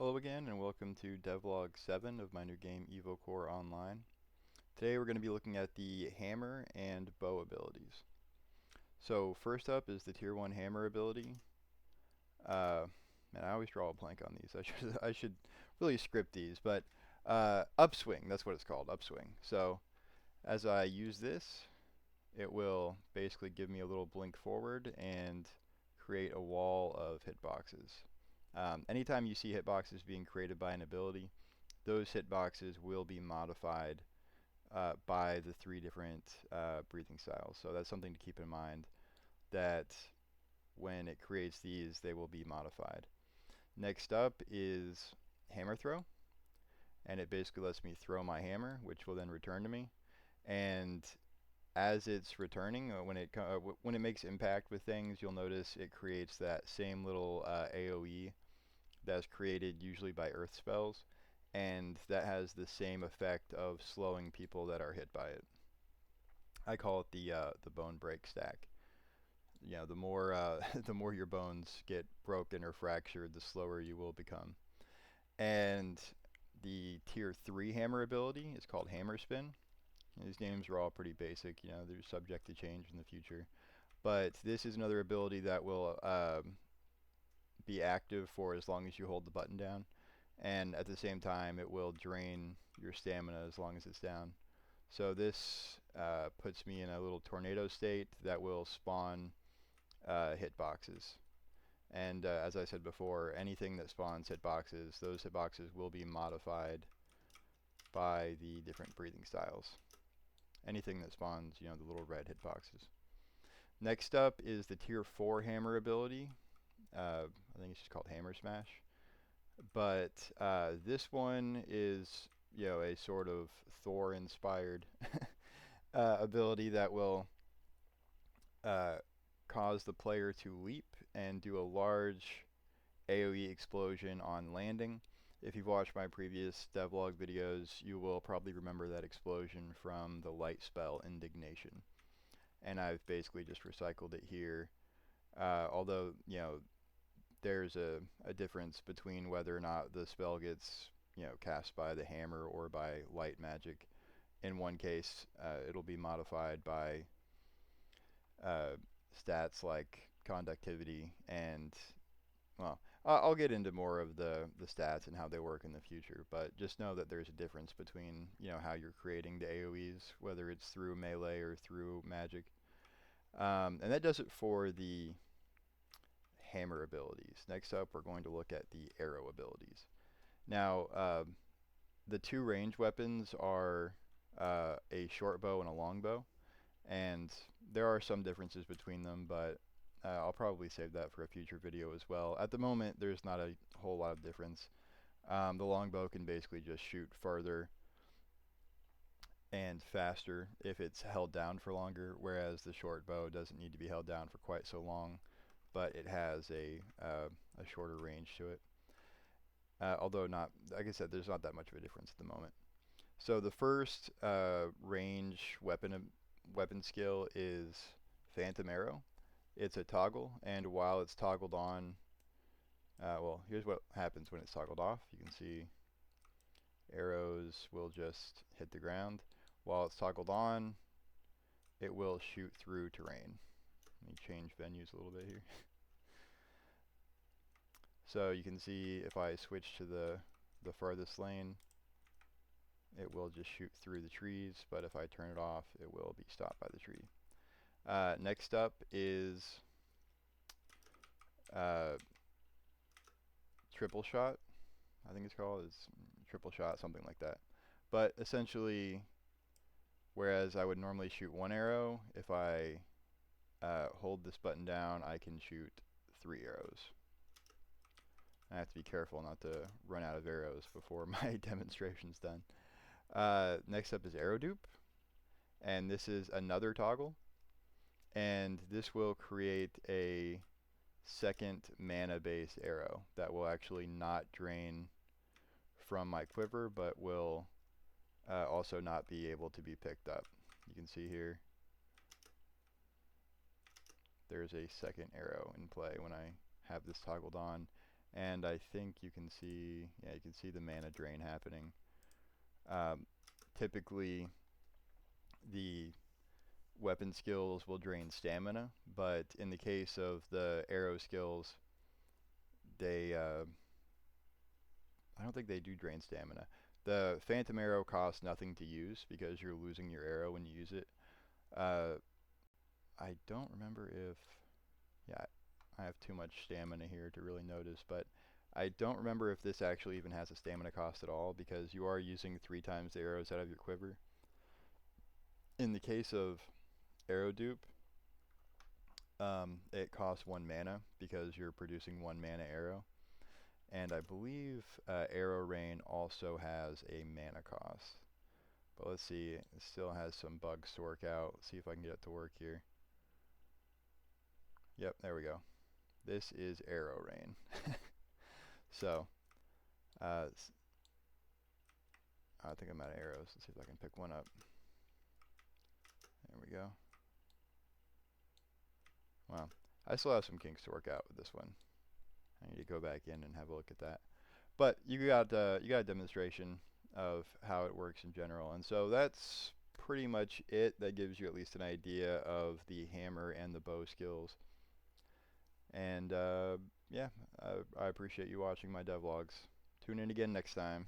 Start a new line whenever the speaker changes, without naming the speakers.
Hello again and welcome to devlog 7 of my new game EvCO Online. Today we're going to be looking at the hammer and bow abilities. So first up is the tier 1 hammer ability. Man, I always draw a blank on these. I should really script these, but upswing, that's what it's called, upswing. So as I use this, it will basically give me a little blink forward and create a wall of hitboxes. Anytime you see hitboxes being created by an ability, those hitboxes will be modified by the 3 different breathing styles. So that's something to keep in mind, that when it creates these, they will be modified. Next up is hammer throw, and it basically lets me throw my hammer, which will then return to me. And as it's returning, when it makes impact with things, you'll notice it creates that same little AoE that's created usually by earth spells, and that has the same effect of slowing people that are hit by it. I call it the bone break stack. You know, the more the more your bones get broken or fractured, the slower you will become. And the tier 3 hammer ability is called hammer spin. These names are all pretty basic, you know, they're subject to change in the future. But this is another ability that will be active for as long as you hold the button down, and at the same time it will drain your stamina as long as it's down. So this puts me in a little tornado state that will spawn hitboxes. And as I said before, anything that spawns hitboxes, those hitboxes will be modified by the different breathing styles. Anything that spawns, you know, the little red hitboxes. Next up is the tier 4 hammer ability. I think it's just called Hammer Smash. But this one is, you know, a sort of Thor-inspired ability that will cause the player to leap and do a large AoE explosion on landing. If you've watched my previous devlog videos, you will probably remember that explosion from the light spell Indignation. And I've basically just recycled it here. Although, you know, there's a difference between whether or not the spell gets, you know, cast by the hammer or by light magic. In one case, it'll be modified by stats like conductivity and, well, I'll get into more of the stats and how they work in the future, but just know that there's a difference between, you know, how you're creating the AoEs, whether it's through melee or through magic. And that does it for the hammer abilities. Next up, we're going to look at the arrow abilities. Now, the 2 range weapons are a short bow and a long bow, and there are some differences between them, but I'll probably save that for a future video as well. At the moment, there's not a whole lot of difference. The long bow can basically just shoot farther and faster if it's held down for longer, whereas the short bow doesn't need to be held down for quite so long, but it has a shorter range to it. Although not, like I said, there's not that much of a difference at the moment. So the first range weapon skill is Phantom Arrow. It's a toggle, and while it's toggled on, well, here's what happens when it's toggled off. You can see arrows will just hit the ground. While it's toggled on, it will shoot through terrain. Let me change venues a little bit here. So you can see if I switch to the farthest lane, it will just shoot through the trees, but if I turn it off, it will be stopped by the tree. Next up is triple shot, I think it's called. It's triple shot, something like that. But essentially, whereas I would normally shoot 1 arrow, if I hold this button down, I can shoot 3 arrows. I have to be careful not to run out of arrows before my demonstration's done. Next up is arrow dupe, and this is another toggle, and this will create a second mana based arrow that will actually not drain from my quiver, but will also not be able to be picked up. You can see here there's a second arrow in play when I have this toggled on, And I think you can see, yeah, you can see the mana drain happening. Um, Typically, the weapon skills will drain stamina, but in the case of the arrow skills, they I don't think they do drain stamina. The phantom arrow costs nothing to use because you're losing your arrow when you use it. Uh, I don't remember if, yeah, I have too much stamina here to really notice, but I don't remember if this actually even has a stamina cost at all because you are using 3 times the arrows out of your quiver. In the case of arrow dupe, it costs 1 mana because you're producing 1 mana arrow. And I believe Arrow Rain also has a mana cost. But let's see, it still has some bugs to work out. Let's see if I can get it to work here. Yep, there we go. This is Arrow Rain. So, I think I'm out of arrows. Let's see if I can pick one up. There we go. Wow. I still have some kinks to work out with this one. I need to go back in and have a look at that. But you got a demonstration of how it works in general, and so that's pretty much it. That gives you at least an idea of the hammer and the bow skills. And yeah, I appreciate you watching my devlogs. Tune in again next time.